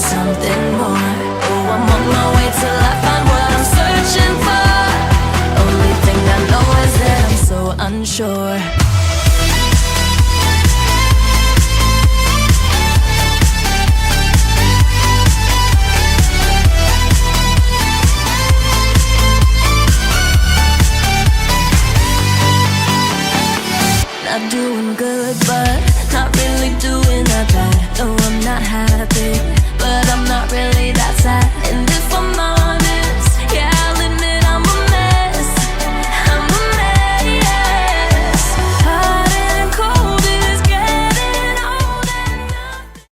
something more. Oh, I'm on my way till I find what I'm searching for. Only thing I know is that I'm so unsure. Not doing good, but not really doing that bad. No, I'm not happy, but I'm not really that sad. And if I'm not